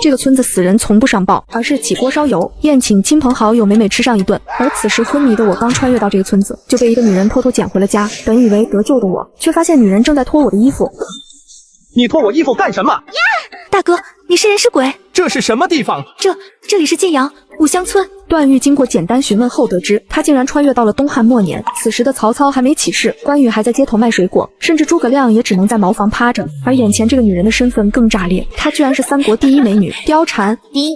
这个村子死人从不上报，而是起锅烧油，宴请亲朋好友，美美吃上一顿。而此时昏迷的我刚穿越到这个村子，就被一个女人偷偷捡回了家。本以为得救的我，却发现女人正在脱我的衣服。你脱我衣服干什么？大哥，你是人是鬼？这是什么地方？这里是晋阳五乡村。段誉经过简单询问后得知，他竟然穿越到了东汉末年。此时的曹操还没起事，关羽还在街头卖水果，甚至诸葛亮也只能在茅房趴着。而眼前这个女人的身份更炸裂，她居然是三国第一美女貂蝉。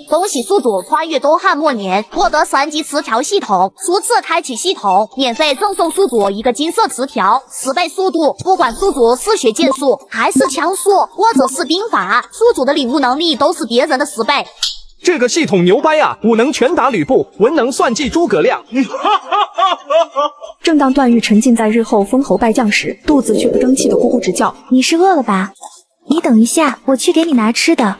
恭喜宿主穿越东汉末年，获得3级词条系统，初次开启系统，免费赠送宿主一个金色词条，10倍速度。不管宿主是学剑术，还是枪术，或者是兵法，宿主的领悟能力都是别人的10倍。这个系统牛掰啊！武能拳打吕布，文能算计诸葛亮。正当段誉沉浸在日后封侯拜将时，肚子却不争气的咕咕直叫。你是饿了吧？你等一下，我去给你拿吃的。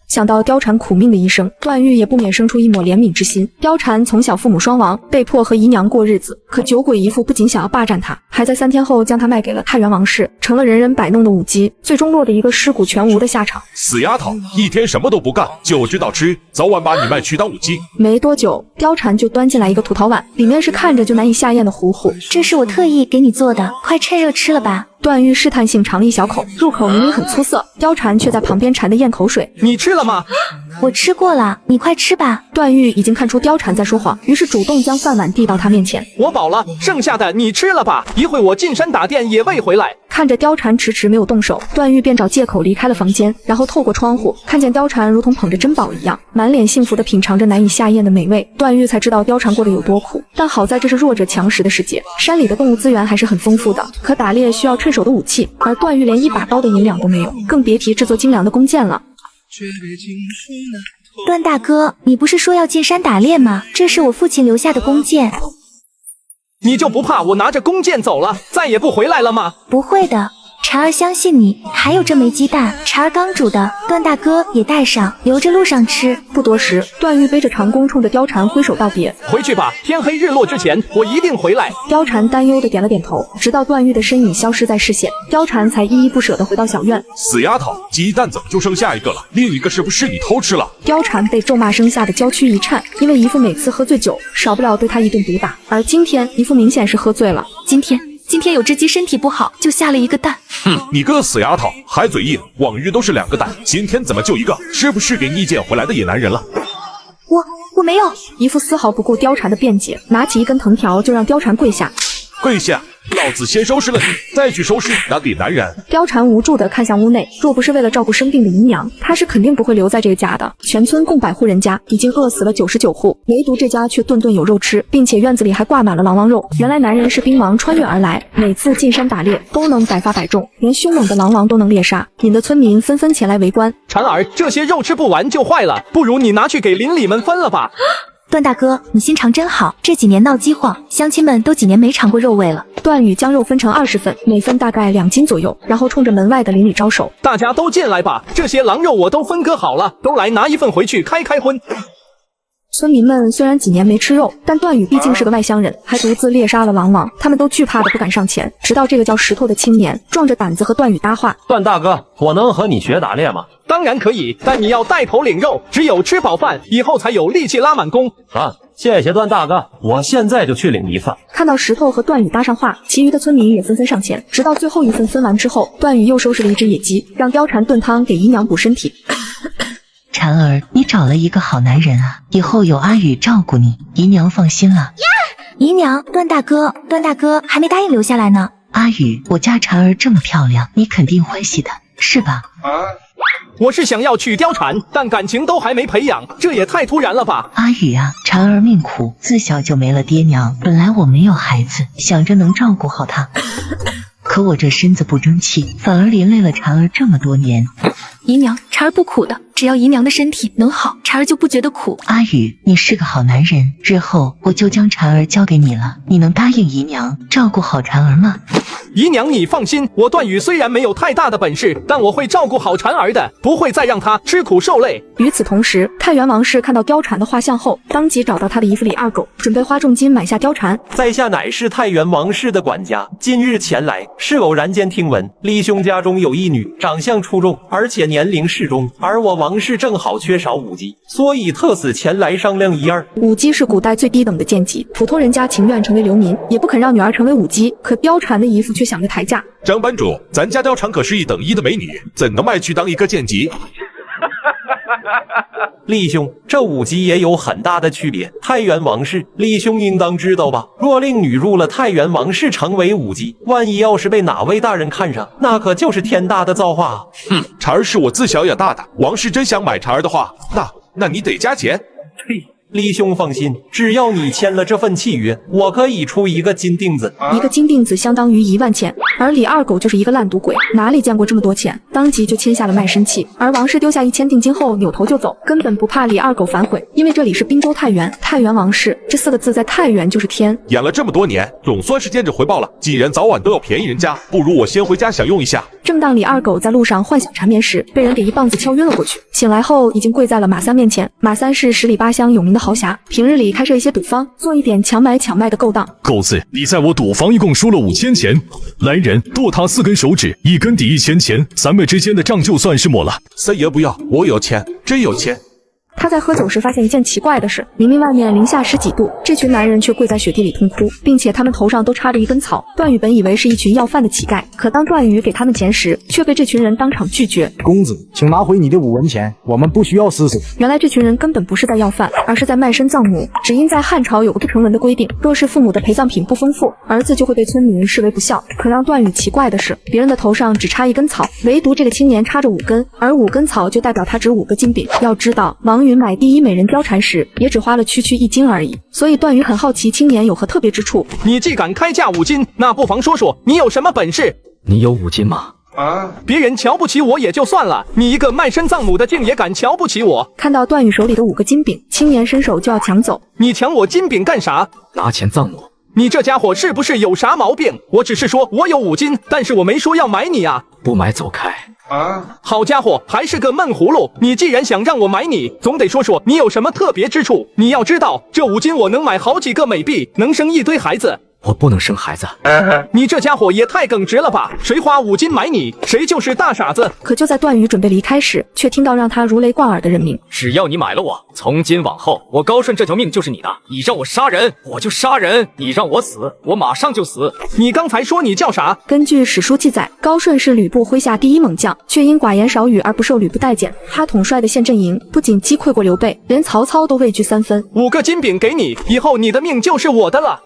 想到貂蝉苦命的一生，段誉也不免生出一抹怜悯之心。貂蝉从小父母双亡，被迫和姨娘过日子，可酒鬼姨父不仅想要霸占她，还在3天后将她卖给了太原王氏，成了人人摆弄的舞姬，最终落得一个尸骨全无的下场。死丫头，一天什么都不干，就知道吃，早晚把你卖去当舞姬。没多久，貂蝉就端进来一个土陶碗，里面是看着就难以下咽的糊糊。这是我特意给你做的，快趁热吃了吧。段誉试探性尝了一小口，入口明明很粗涩，貂蝉却在旁边馋得咽口水。你吃了吗？我吃过了，你快吃吧。段誉已经看出貂蝉在说谎，于是主动将饭碗递到她面前。我饱了，剩下的你吃了吧，一会我进山打店也喂回来。看着貂蝉迟迟没有动手，段誉便找借口离开了房间，然后透过窗户看见貂蝉如同捧着珍宝一样，满脸幸福地品尝着难以下咽的美味。段誉才知道貂蝉过得有多苦，但好在这是弱者强食的世界，山里的动物资源还是很丰富的，可打猎需要趁手的武器，而段誉连一把刀的银两都没有，更别提制作精良的弓箭了。段大哥，你不是说要进山打猎吗？这是我父亲留下的弓箭。你就不怕我拿着弓箭走了，再也不回来了吗？不会的，蝉儿相信你。还有这枚鸡蛋，蝉儿刚煮的，段大哥也带上，留着路上吃。不多时，段誉背着长弓冲着貂蝉挥手道别。回去吧，天黑日落之前我一定回来。貂蝉担忧地点了点头，直到段誉的身影消失在视线，貂蝉才依依不舍地回到小院。死丫头，鸡蛋怎么就剩下一个了？另一个是不是你偷吃了？貂蝉被咒骂声吓得娇躯一颤，因为姨父每次喝醉酒，少不了对她一顿毒打，而今天姨父明显是喝醉了。今天有只鸡身体不好，就下了一个蛋。哼，你个死丫头，还嘴硬，往日都是2个蛋，今天怎么就1个？是不是给你捡回来的野男人了？我没有。姨父丝毫不顾貂蝉的辩解，拿起一根藤条就让貂蝉跪下。跪下！老子先收拾了你，再去收拾那给男人。貂蝉无助地看向屋内，若不是为了照顾生病的姨娘，她是肯定不会留在这个家的。全村共100户人家，已经饿死了99户，唯独这家却顿顿有肉吃，并且院子里还挂满了狼王肉。原来男人是兵王穿越而来，每次进山打猎都能百发百中，连凶猛的狼王都能猎杀，引得村民纷纷前来围观。蝉儿，这些肉吃不完就坏了，不如你拿去给邻里们分了吧。段大哥，你心肠真好，这几年闹饥荒，乡亲们都几年没尝过肉味了。段誉将肉分成20份，每份大概2斤左右，然后冲着门外的邻里招手：大家都进来吧，这些狼肉我都分割好了，都来拿一份回去开荤。村民们虽然几年没吃肉，但段誉毕竟是个外乡人，还独自猎杀了狼王，他们都惧怕的不敢上前。直到这个叫石头的青年壮着胆子和段誉搭话：段大哥，我能和你学打猎吗？当然可以，但你要带头领肉，只有吃饱饭以后才有力气拉满弓。谢谢段大哥，我现在就去领一份。看到石头和段誉搭上话，其余的村民也纷纷上前，直到最后一份分完之后，段誉又收拾了一只野鸡，让貂蝉炖汤给姨娘补身体。蝉儿，你找了一个好男人啊，以后有阿宇照顾你，姨娘放心了。姨娘，段大哥还没答应留下来呢。阿宇，我家蝉儿这么漂亮，你肯定欢喜的，是吧？我是想要娶貂蝉，但感情都还没培养，这也太突然了吧。阿宇啊，蝉儿命苦，自小就没了爹娘，本来我没有孩子，想着能照顾好他，可我这身子不争气，反而连累了蝉儿这么多年。姨娘，蝉儿不苦的，只要姨娘的身体能好，蝉儿就不觉得苦。阿宇，你是个好男人，日后我就将蝉儿交给你了，你能答应姨娘照顾好蝉儿吗？姨娘你放心，我段誉虽然没有太大的本事，但我会照顾好蝉儿的，不会再让她吃苦受累。与此同时，太原王氏看到貂蝉的画像后，当即找到他的姨父李二狗，准备花重金买下貂蝉。在下乃是太原王氏的管家，今日前来是偶然间听闻李兄家中有一女，长相出众，而且年龄适中，而我王王室正好缺少武姬，所以特此前来商量一二。武姬是古代最低等的贱籍，普通人家情愿成为流民，也不肯让女儿成为武姬。可貂蝉的姨父却想着抬价。张班主，咱家貂蝉可是1等1的美女，怎能卖去当一个贱籍？厉兄，这武姬也有很大的区别。太原王氏，厉兄应当知道吧？若令女入了太原王氏，成为武姬，万一要是被哪位大人看上，那可就是天大的造化啊！蝉儿是我自小养大的，王氏真想买蝉儿的话，那你得加钱。嘿。厉兄放心，只要你签了这份契约，我可以出一个金锭子。一个金锭子相当于1万钱，而李二狗就是一个烂赌鬼，哪里见过这么多钱，当即就签下了卖身契。而王氏丢下1000定金后扭头就走，根本不怕李二狗反悔，因为这里是滨州太原，太原王氏这4个字在太原就是天。养了这么多年，总算是见着回报了。既然早晚都要便宜人家，不如我先回家享用一下。正当李二狗在路上幻想缠绵时，被人给一棒子敲晕了过去。醒来后已经跪在了马三面前。马三是10里8乡有名的豪侠，平日里开设一些赌坊，做一点强买强卖的勾当。狗子，你在我赌坊一共输了5000钱，来人，剁他4根手指，1根抵1000钱，咱们之间的账就算是抹了。三爷不要，我有钱，真有钱。他在喝酒时发现一件奇怪的事，明明外面零下10几度，这群男人却跪在雪地里痛哭，并且他们头上都插着一根草。段誉本以为是一群要饭的乞丐，可当段誉给他们钱时，却被这群人当场拒绝。公子，请拿回你的5文钱，我们不需要施舍。原来这群人根本不是在要饭，而是在卖身葬母。只因在汉朝有个不成文的规定，若是父母的陪葬品不丰富，儿子就会被村民视为不孝。可让段誉奇怪的是，别人的头上只插1根草，唯独这个青年插着5根，而5根草就代表他值5个金饼。要知道，王允买第1美人貂蝉时，也只花了区1斤而已。所以段誉很好奇青年有何特别之处。你既敢开价5斤，那不妨说说你有什么本事？你有5斤吗？别人瞧不起我也就算了，你一个卖身葬母的竟也敢瞧不起我？看到段誉手里的5个金饼，青年伸手就要抢走。你抢我金饼干啥？拿钱葬母。你这家伙是不是有啥毛病？我只是说我有5斤，但是我没说要买你啊。不买走开。好家伙，还是个闷葫芦！你既然想让我买你，总得说说你有什么特别之处。你要知道，这5斤我能买好几个美币，能生一堆孩子。我不能生孩子。你这家伙也太耿直了吧！谁花5斤买你，谁就是大傻子。可就在段誉准备离开时，却听到让他如雷贯耳的人名：只要你买了我，从今往后，我高顺这条命就是你的。你让我杀人，我就杀人；你让我死，我马上就死。你刚才说你叫啥？根据史书记载，高顺是吕布麾下第1猛将，却因寡言少语而不受吕布待见。他统帅的县阵营不仅击溃过刘备，连曹操都畏惧3分。5个金饼给你，以后你的命就是我的了。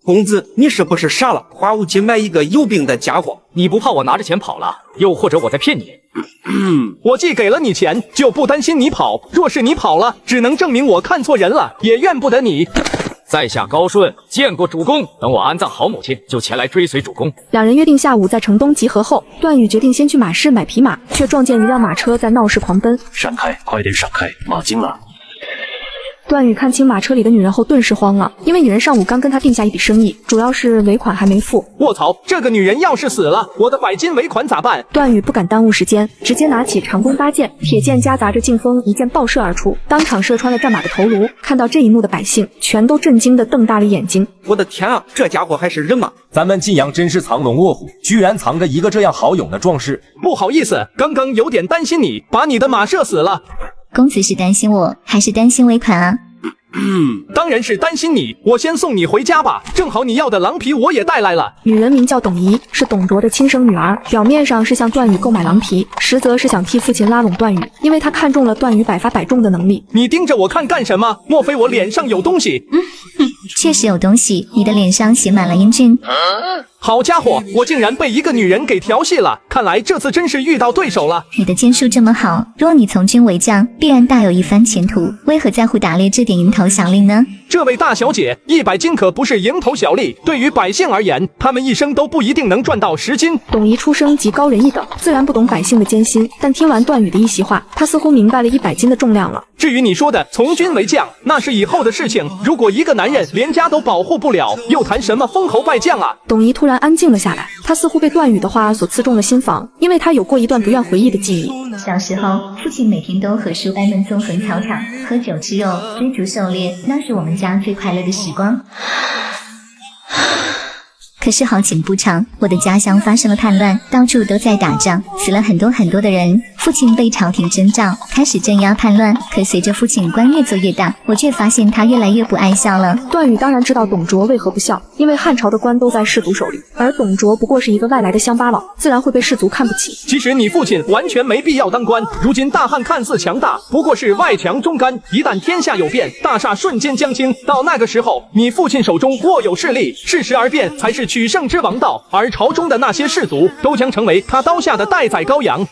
公子，你是不是傻了？花5斤买一个有病的家伙，你不怕我拿着钱跑了？又或者我在骗你？我既给了你钱，就不担心你跑。若是你跑了，只能证明我看错人了，也怨不得你。在下高顺见过主公，等我安葬好母亲，就前来追随主公。两人约定下午在城东集合后，段誉决定先去马市买匹马，却撞见一辆马车在闹市狂奔。闪开，快点闪开，马惊了！段誉看清马车里的女人后顿时慌了，因为女人上午刚跟他定下一笔生意，主要是尾款还没付。卧槽，这个女人要是死了，我的100金尾款咋办？段誉不敢耽误时间，直接拿起长弓搭箭，铁箭夹杂着劲风，一箭爆射而出，当场射穿了战马的头颅。看到这一幕的百姓全都震惊地瞪大了眼睛。我的天啊，这家伙还是人吗？咱们晋阳真是藏龙卧虎，居然藏着一个这样好勇的壮士。不好意思，刚刚有点担心你，把你的马射死了。公子是担心我，还是担心尾款啊？当然是担心你，我先送你回家吧。正好你要的狼皮我也带来了。女人名叫董仪，是董卓的亲生女儿，表面上是向段誉购买狼皮，实则是想替父亲拉拢段誉，因为她看中了段誉百发百中的能力。你盯着我看干什么？莫非我脸上有东西？确实有东西，你的脸上写满了英俊。好家伙，我竟然被一个女人给调戏了！看来这次真是遇到对手了。你的剑术这么好，若你从军为将，必然大有一番前途，为何在乎打猎这点蝇头小利呢？这位大小姐，100金可不是蝇头小利，对于百姓而言，他们一生都不一定能赚到10金。董仪出生即高人一等，自然不懂百姓的艰辛，但听完段誉的一席话，她似乎明白了100斤的重量了。至于你说的从军为将，那是以后的事情。如果一个男人连家都保护不了，又谈什么封侯拜将啊？董仪突然安静了下来，她似乎被段誉的话所刺中了心房，因为她有过一段不愿回忆的记忆。小时候，父亲每天都和叔伯们纵横草场，喝酒吃肉，追逐狩猎，那是我们家最快乐的时光。可是好景不长，我的家乡发生了叛乱，到处都在打仗，死了很多的人。父亲被朝廷征召，开始镇压叛乱。可随着父亲官越做越大，我却发现他越来越不爱笑了。段誉当然知道董卓为何不笑，因为汉朝的官都在士族手里，而董卓不过是一个外来的乡巴佬，自然会被士族看不起。其实你父亲完全没必要当官，如今大汉看似强大，不过是外强中干，一旦天下有变，大厦瞬间将倾，到那个时候，你父亲手中握有势力，适时而变才是取胜之王道，而朝中的那些士族都将成为他刀下的待宰羔羊。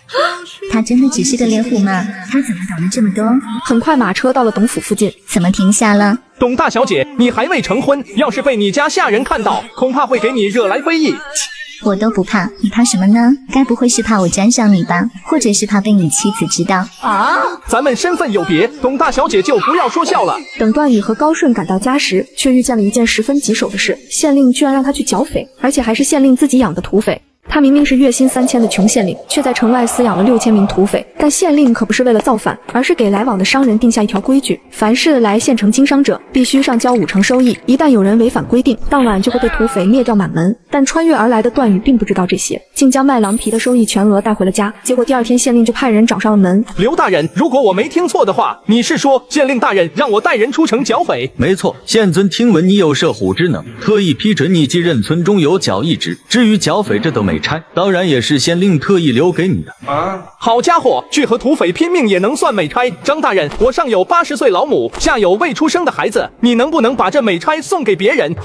他真的只是个猎户吗？他怎么懂了这么多？很快马车到了董府附近，怎么停下了？董大小姐，你还未成婚，要是被你家下人看到，恐怕会给你惹来非议。我都不怕，你怕什么呢？该不会是怕我沾上你吧？或者是怕被你妻子知道？啊！咱们身份有别，董大小姐就不要说笑了。等段誉和高顺赶到家时，却遇见了一件十分棘手的事，县令居然让他去剿匪，而且还是县令自己养的土匪。他明明是月薪3000的穷县令，却在城外饲养了6000名土匪。但县令可不是为了造反，而是给来往的商人定下一条规矩：凡是来县城经商者，必须上交50%收益。一旦有人违反规定，当晚就会被土匪灭掉满门。但穿越而来的段誉并不知道这些，竟将卖狼皮的收益全额带回了家。结果第二天，县令就派人找上了门。刘大人，如果我没听错的话，你是说县令大人让我带人出城剿匪？没错，县尊听闻你有射虎之能，特意批准你继任村中有剿一职。至于剿匪这等美差，当然也是县令特意留给你的。好家伙，去和土匪拼命也能算美差？张大人，我上有80岁老母，下有未出生的孩子，你能不能把这美差送给别人？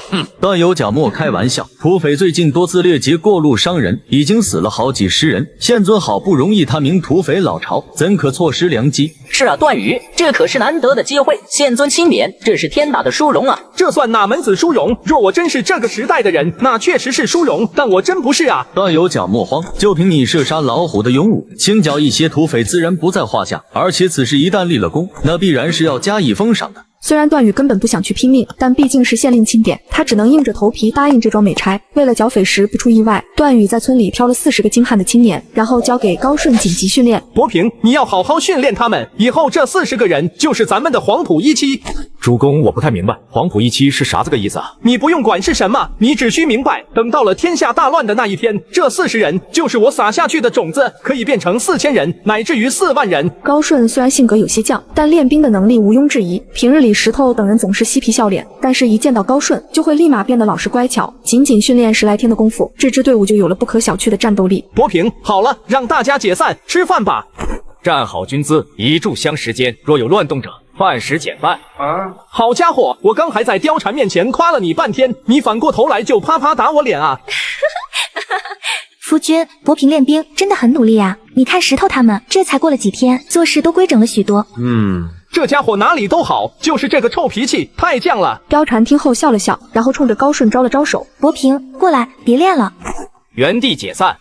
段有角莫开玩笑，土匪最近多次掠劫过路伤人，已经死了好几十人。县尊好不容易他名土匪老巢，怎可错失良机？是啊，段誉，这可是难得的机会，县尊钦点，这是天大的殊荣啊！这算哪门子殊荣？若我真是这个时代的人，那确实是殊荣，但我真不是啊！段有角莫慌，就凭你射杀老虎的勇武，清剿一些土匪自然不在话下。而且此事一旦立了功，那必然是要加以封赏的。虽然段誉根本不想去拼命，但毕竟是县令钦点，他只能硬着头皮答应这桩美差。为了剿匪时不出意外，段誉在村里挑了40个精悍的青年，然后交给高顺紧急训练。伯平，你要好好训练他们，以后这40个人就是咱们的黄埔17期。主公，我不太明白黄埔17期是啥子个意思啊？你不用管是什么，你只需明白，等到了天下大乱的那一天，这40人就是我撒下去的种子，可以变成4000人，乃至于4万人。高顺虽然性格有些犟，但练兵的能力毋庸置疑。平日里石头等人总是嬉皮笑脸，但是一见到高顺，就会立马变得老实乖巧。仅仅训练10来天的功夫，这支队伍就有了不可小觑的战斗力。伯平，好了，让大家解散，吃饭吧。站好军姿，以炷香时间，若有乱动者，饭时减半。好家伙，我刚还在貂蝉面前夸了你半天，你反过头来就啪啪打我脸啊！夫君，伯平练兵真的很努力啊！你看石头他们，这才过了几天，做事都规整了许多。这家伙哪里都好，就是这个臭脾气太犟了。貂蝉听后笑了笑，然后冲着高顺招了招手：“伯平，过来，别练了。”原地解散。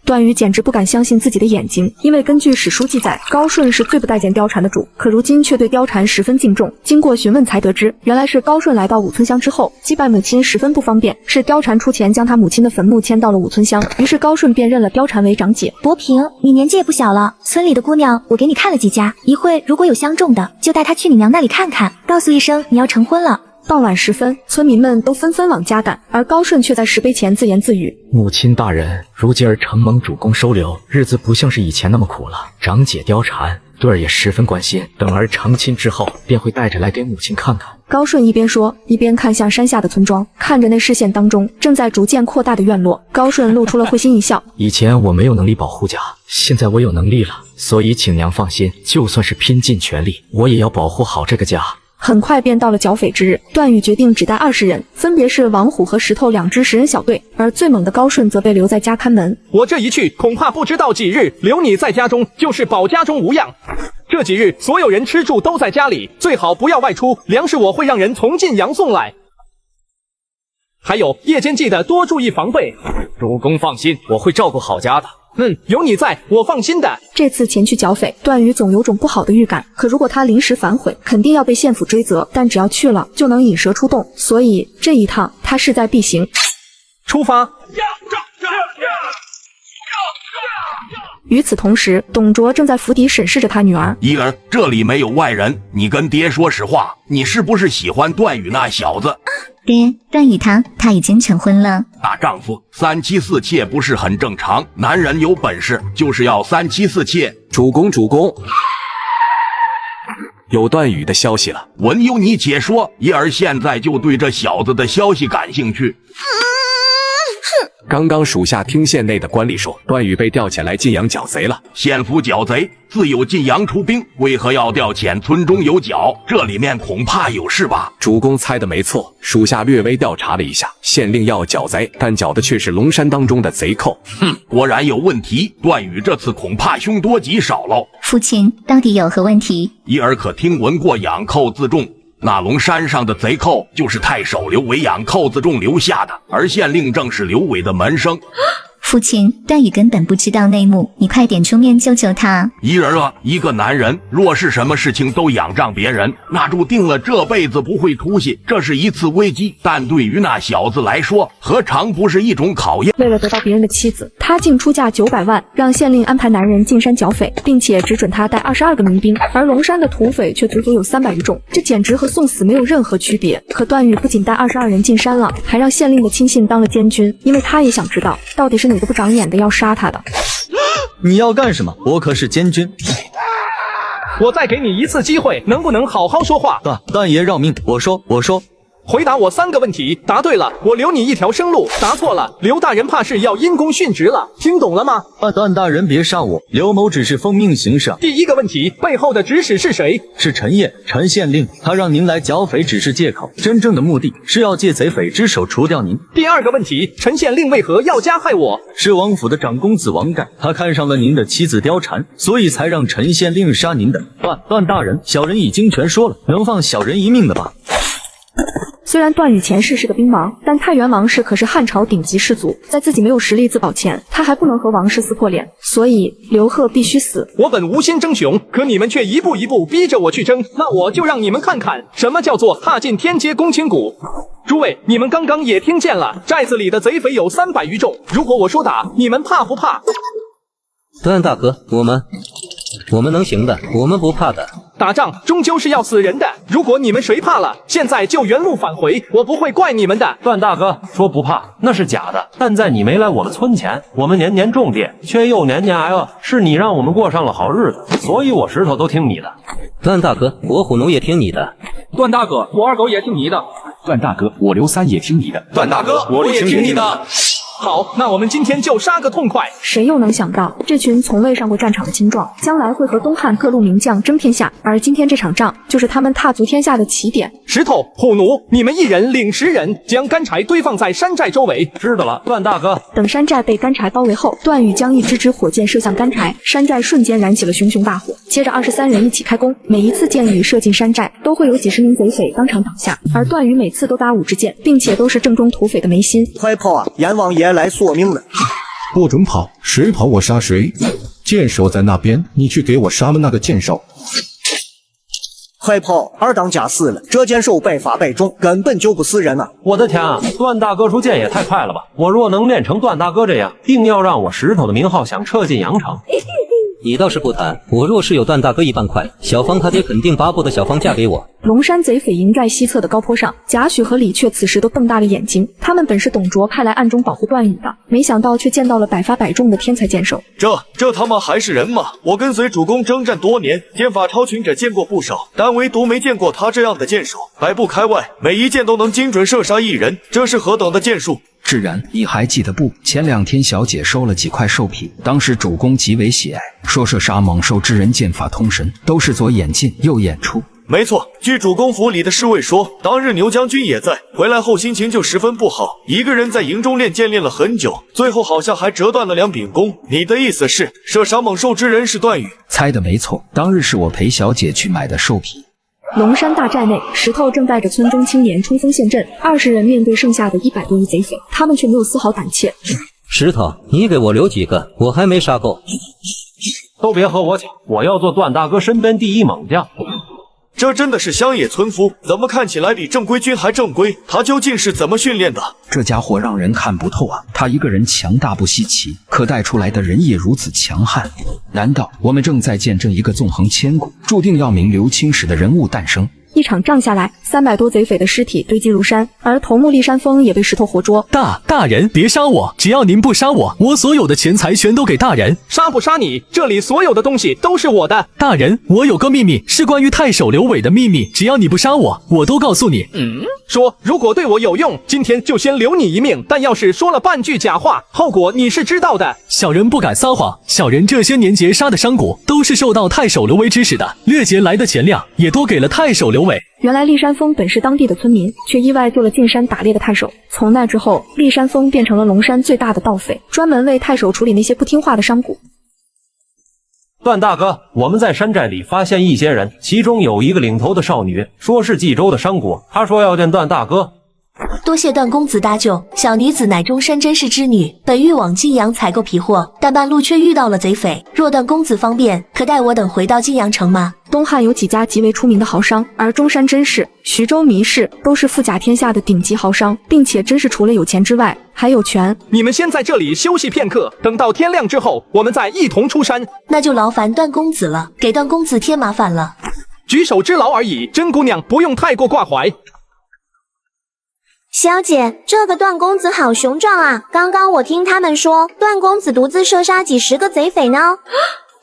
段誉简直不敢相信自己的眼睛，因为根据史书记载，高顺是最不待见貂蝉的主，可如今却对貂蝉十分敬重。经过询问才得知，原来是高顺来到五村乡之后，祭拜母亲十分不方便，是貂蝉出钱将他母亲的坟墓迁到了五村乡，于是高顺便认了貂蝉为长姐。伯平，你年纪也不小了，村里的姑娘我给你看了几家，一会如果有相中的，就带她去你娘那里看看，告诉一声你要成婚了。傍晚时分，村民们都纷纷往家赶，而高顺却在石碑前自言自语：“母亲大人，如今儿承蒙主公收留，日子不像是以前那么苦了。长姐貂蝉，对儿也十分关心，等儿成亲之后，便会带着来给母亲看看。”高顺一边说，一边看向山下的村庄，看着那视线当中正在逐渐扩大的院落，高顺露出了会心一笑：“以前我没有能力保护家，现在我有能力了，所以请娘放心，就算是拼尽全力，我也要保护好这个家。”很快便到了剿匪之日，段誉决定只带20人，分别是王虎和石头2支10人小队，而最猛的高顺则被留在家看门。我这一去，恐怕不知道几日，留你在家中就是保家中无恙。这几日所有人吃住都在家里，最好不要外出，粮食我会让人从晋阳送来。还有夜间记得多注意防备。主公放心，我会照顾好家的。有你在，我放心的。这次前去剿匪，段誉总有种不好的预感。可如果他临时反悔，肯定要被县府追责。但只要去了，就能引蛇出洞，所以这一趟他势在必行。出发！与此同时，董卓正在府邸审视着他女儿。怡儿，这里没有外人，你跟爹说实话，你是不是喜欢段誉那小子？爹，段宇他已经成婚了。大丈夫3妻4妾不是很正常？男人有本事就是要3妻4妾。主公，有段宇的消息了。闻由你解说，叶儿现在就对这小子的消息感兴趣。刚刚属下听县内的官吏说，段宇被调遣来晋阳剿贼了。县府剿贼，自有晋阳出兵，为何要调遣村中有剿？这里面恐怕有事吧？主公猜的没错，属下略微调查了一下，县令要剿贼，但剿的却是龙山当中的贼寇。果然有问题。段宇这次恐怕凶多吉少喽。父亲，到底有何问题？伊儿可听闻过养寇自重？那龙山上的贼寇就是太守刘伟养寇自重留下的，而县令正是刘伟的门生。父亲，段宇根本不知道内幕，你快点出面救救他。伊儿啊，一个男人若是什么事情都仰仗别人，那注定了这辈子不会出息。这是一次危机，但对于那小子来说，何尝不是一种考验？为了得到别人的妻子，他竟出价900万，让县令安排男人进山剿匪，并且只准他带22个民兵，而龙山的土匪却足足有300余众，这简直和送死没有任何区别。可段誉不仅带22人进山了，还让县令的亲信当了监军，因为他也想知道到底是哪个不长眼的要杀他的。你要干什么？我可是监军。我再给你一次机会，能不能好好说话？段爷饶命，我说。回答我3个问题，答对了我留你一条生路，答错了刘大人怕是要因公殉职了，听懂了吗？段大人别杀我，刘某只是奉命行事。第1个问题，背后的指使是谁？是陈烨，陈县令，他让您来剿匪只是借口，真正的目的是要借贼匪之手除掉您。第2个问题，陈县令为何要加害我？是王府的长公子王盖，他看上了您的妻子貂蝉，所以才让陈县令杀您的。段大人，小人已经全说了，能放小人一命的吧？虽然段誉前世是个兵王，但太原王氏可是汉朝顶级氏族，在自己没有实力自保前，他还不能和王氏撕破脸，所以刘贺必须死。我本无心争雄，可你们却一步一步逼着我去争，那我就让你们看看什么叫做踏进天阶攻秦谷。诸位，你们刚刚也听见了，寨子里的贼匪有300余众，如果我说打，你们怕不怕？段大哥，我们能行的，我们不怕的。打仗终究是要死人的，如果你们谁怕了，现在就原路返回，我不会怪你们的。段大哥说不怕那是假的，但在你没来我的村前，我们年年种地，却又年年挨饿，是你让我们过上了好日子，所以我石头都听你的。段大哥，我虎弩也听你的。段大哥，我二狗也听你的。段大哥，我刘三也听你的。段大哥，我也听你的。好，那我们今天就杀个痛快。谁又能想到，这群从未上过战场的青壮，将来会和东汉各路名将争天下，而今天这场仗，就是他们踏足天下的起点。石头、虎弩，你们1人领10人，将干柴堆放在山寨周围。知道了，段大哥。等山寨被干柴包围后，段誉将一支火箭射向干柴，山寨瞬间燃起了熊熊大火。接着23人一起开弓，每一次箭雨射进山寨，都会有几10名贼匪当场倒下，而段誉每次都搭5支箭，并且都是正中土匪的眉心。快跑啊！阎王爷来索命了！不准跑，谁跑我杀谁。箭手在那边，你去给我杀了那个箭手。快跑！二当家死了，这箭手百发百中，根本就不是人啊！我的天啊，段大哥出箭也太快了吧！我若能练成段大哥这样，定要让我石头的名号响彻进阳城。你倒是不谈，我若是有段大哥1半快，小芳他爹肯定巴不得小芳嫁给我。龙山贼匪营在西侧的高坡上，贾诩和李榷此时都瞪大了眼睛。他们本是董卓派来暗中保护段誉的，没想到却见到了百发百中的天才箭手。这他妈还是人吗？我跟随主公征战多年，剑法超群者见过不少，但唯独没见过他这样的箭手，百步开外，每一箭都能精准射杀1人，这是何等的箭术！自然，你还记得不？前2天小姐收了几块兽皮，当时主公极为喜爱，说射杀猛兽之人剑法通神，都是左眼进右眼出。没错，据主公府里的侍卫说，当日牛将军也在，回来后心情就十分不好，一个人在营中练剑练了很久，最后好像还折断了2柄弓。你的意思是，射杀猛兽之人是段誉？猜得没错，当日是我陪小姐去买的兽皮。龙山大寨内，石头正带着村中青年冲锋陷阵，20人面对剩下的100多余贼匪，他们却没有丝毫胆怯。石头，你给我留几个，我还没杀够。都别和我抢，我要做段大哥身边第1猛将。这真的是乡野村夫，怎么看起来比正规军还正规？他究竟是怎么训练的？这家伙让人看不透啊！他一个人强大不稀奇，可带出来的人也如此强悍。难道我们正在见证一个纵横千古、注定要名留青史的人物诞生？一场仗下来，300多贼匪的尸体堆积如山，而头目骊山峰也被石头活捉。大人，别杀我！只要您不杀我，我所有的钱财全都给大人。杀不杀你，这里所有的东西都是我的。大人，我有个秘密，是关于太守刘伟的秘密，只要你不杀我，我都告诉你。说，如果对我有用，今天就先留你一命，但要是说了半句假话，后果你是知道的。小人不敢撒谎，小人这些年劫杀的商贾，都是受到太守刘伟指使的，掠劫来的钱粮也都给了太守刘伟。原来骊山峰本是当地的村民，却意外救了进山打猎的太守。从那之后，骊山峰变成了龙山最大的盗匪，专门为太守处理那些不听话的商贾。段大哥，我们在山寨里发现一些人，其中有一个领头的少女，说是冀州的商贾，她说要见段大哥。多谢段公子搭救，小女子乃中山甄氏之女，本欲往晋阳采购皮货，但半路却遇到了贼匪。若段公子方便，可带我等回到晋阳城吗？东汉有几家极为出名的豪商，而中山甄氏、徐州糜氏都是富甲天下的顶级豪商，并且甄氏除了有钱之外，还有权。你们先在这里休息片刻，等到天亮之后，我们再一同出山。那就劳烦段公子了，给段公子添麻烦了。举手之劳而已，甄姑娘不用太过挂怀。小姐，这个段公子好雄壮啊！刚刚我听他们说，段公子独自射杀几10个贼匪呢。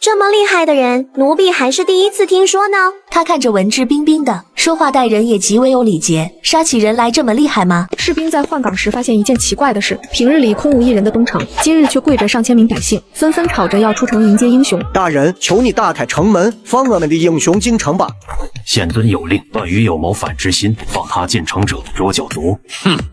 这么厉害的人，奴婢还是第一次听说呢。他看着文质彬彬的，说话待人也极为有礼节，杀起人来这么厉害吗？士兵在换岗时发现一件奇怪的事：平日里空无一人的东城，今日却跪着上千名百姓，纷纷吵着要出城迎接英雄。大人，求你大开城门，放我们的英雄进城吧。县尊有令，段誉有谋反之心，放他进城者捉九族。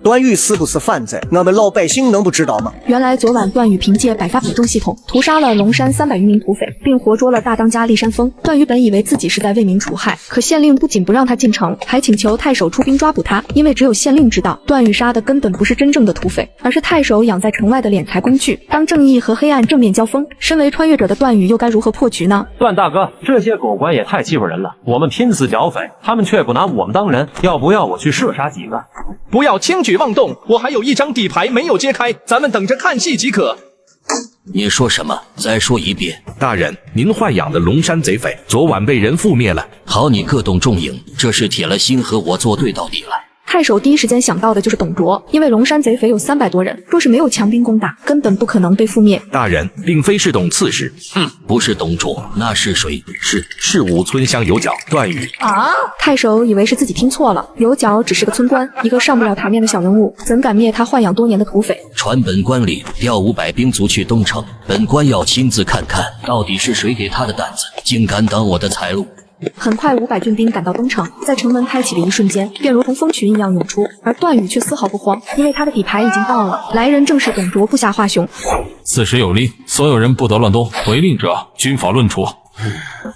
段誉是不是犯罪？我们老百姓能不知道吗？原来昨晚段誉凭借百发百中系统屠杀了龙山300余名土匪，并活捉了大当家骊山峰。段誉本以为自己是在为民除害，可县令不仅不让他进城，还请求太守出兵抓捕他，因为只有县令知道，段誉杀的根本不是真正的土匪，而是太守养在城外的敛财工具。当正义和黑暗正面交锋，身为穿越者的段誉又该如何破局呢？段大哥，这些狗官也太欺负人了，我们拼死剿匪，他们却不拿我们当人，要不要我去射杀几个？不要轻举妄动，我还有一张底牌没有揭开，咱们等着看戏即可。你说什么？再说一遍。大人，您豢养的龙山贼匪昨晚被人覆灭了。好，你各动众影，这是铁了心和我作对到底来。太守第一时间想到的就是董卓，因为龙山贼匪有300多人，若是没有强兵攻打，根本不可能被覆灭。大人，并非是董刺史，不是董卓，那是谁？是武村乡有角段誉啊！太守以为是自己听错了，有角只是个村官，一个上不了台面的小人物，怎敢灭他豢养多年的土匪？传本官令，调500兵卒去东城，本官要亲自看看，到底是谁给他的胆子，竟敢挡我的财路。很快，500军兵赶到东城，在城门开启的一瞬间，便如同蜂群一样涌出，而段誉却丝毫不慌，因为他的底牌已经到了，来人正是董卓部下华雄。此时有令，所有人不得乱动，违令者军法论处。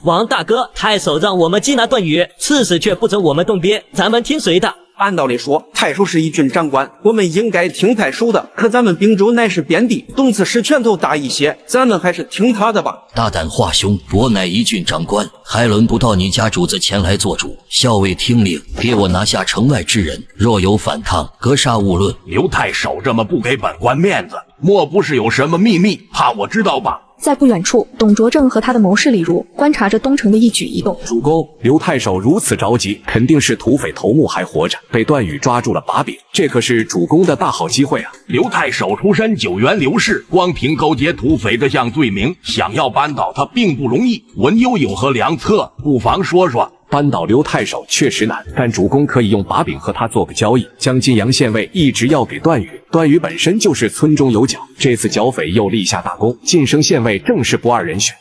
王大哥，太守让我们缉拿段誉，刺史却不准我们动兵，咱们听谁的？按道理说，太守是一军长官，我们应该听太守的。可咱们并州乃是边地，董刺史拳头大一些，咱们还是听他的吧。大胆华雄，我乃一郡长官，还轮不到你家主子前来做主。校尉听令，给我拿下城外之人，若有反抗，格杀勿论。刘太守这么不给本官面子，莫不是有什么秘密，怕我知道吧？在不远处，董卓正和他的谋士李儒观察着东城的一举一动。主公，刘太守如此着急，肯定是土匪头目还活着，被段誉抓住了把柄，这可是主公的大好机会啊！刘太守出身9原刘氏，光凭勾结土匪这项罪名，想要扳倒他并不容易。文攸有何良策？不妨说说。扳倒刘太守确实难，但主公可以用把柄和他做个交易，将晋阳县尉一直要给段誉。段誉本身就是村中有角，这次剿匪又立下大功，晋升县尉正是不二人选。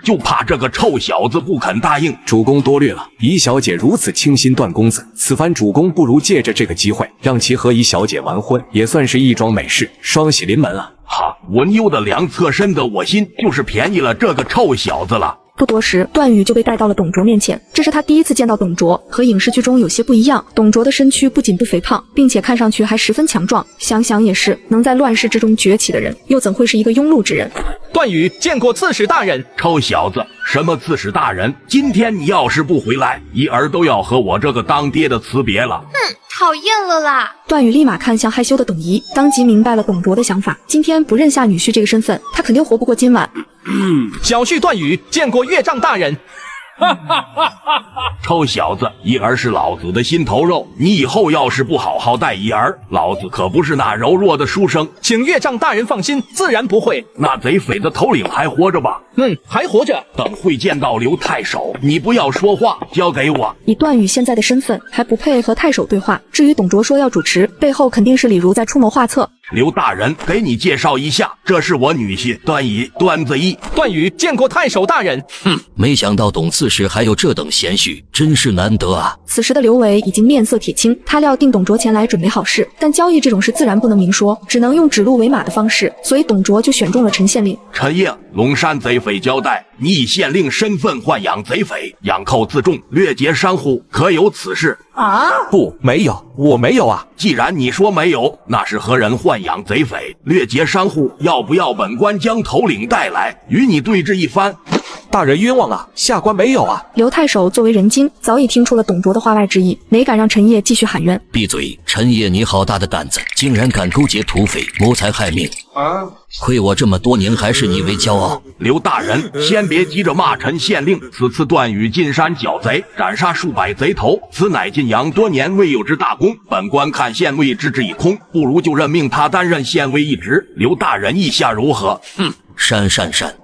就怕这个臭小子不肯答应。主公多虑了，宜小姐如此倾心段公子，此番主公不如借着这个机会，让其和宜小姐完婚，也算是一桩美事，双喜临门啊！哈，文攸的良策深得我心，就是便宜了这个臭小子了。不多时，段誉就被带到了董卓面前。这是他第一次见到董卓，和影视剧中有些不一样。董卓的身躯不仅不肥胖，并且看上去还十分强壮。想想也是，能在乱世之中崛起的人，又怎会是一个庸碌之人？段誉见过刺史大人。臭小子，什么刺史大人？今天你要是不回来，一儿都要和我这个当爹的辞别了。讨厌了啦！段誉立马看向害羞的董仪，当即明白了董卓的想法。今天不认下女婿这个身份，他肯定活不过今晚。小婿段誉见过岳丈大人。臭小子，一儿是老子的心头肉，你以后要是不好好待一儿，老子可不是那柔弱的书生。请岳丈大人放心，自然不会。那贼匪的头领还活着吧？还活着。等会见到刘太守，你不要说话，交给我。以段誉现在的身份，还不配和太守对话。至于董卓说要主持，背后肯定是李儒在出谋划策。刘大人，给你介绍一下，这是我女婿段乙、段子义。段誉见过太守大人。没想到董刺史还有这等贤婿，真是难得啊。此时的刘维已经面色铁青，他料定董卓前来准备好事，但交易这种事自然不能明说，只能用指鹿为马的方式，所以董卓就选中了陈县令。陈爷，龙山贼匪交代，你以县令身份豢养贼匪，养寇自重，掠劫商户，可有此事？不，没有，我没有啊。既然你说没有，那是何人豢养贼匪，掠劫商户？要不要本官将头领带来，与你对峙一番？大人冤枉啊，下官没有啊。刘太守作为人精，早已听出了董卓的话外之意，没敢让陈烨继续喊冤。闭嘴！陈烨，你好大的胆子，竟然敢勾结土匪，谋财害命！亏我这么多年还是你为骄傲。刘大人，先别急着骂陈县令，此次段誉进山剿贼，斩杀数百贼头，此乃晋阳多年未有之大功。本官看县尉之职已空，不如就任命他担任县尉一职。刘大人意下如何？善，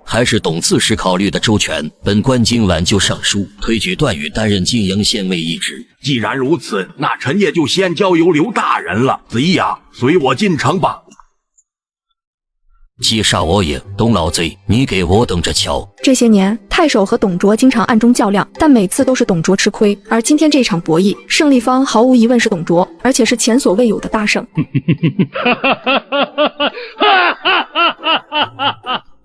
还是董刺史考虑的周全。本官今晚就上书推举段誉担任晋阳县尉一职。既然如此，那陈爷就先交由刘大人了。子义啊，随我进城吧。击杀我也，董老贼，你给我等着瞧！这些年，太守和董卓经常暗中较量，但每次都是董卓吃亏。而今天这场博弈，胜利方毫无疑问是董卓，而且是前所未有的大胜。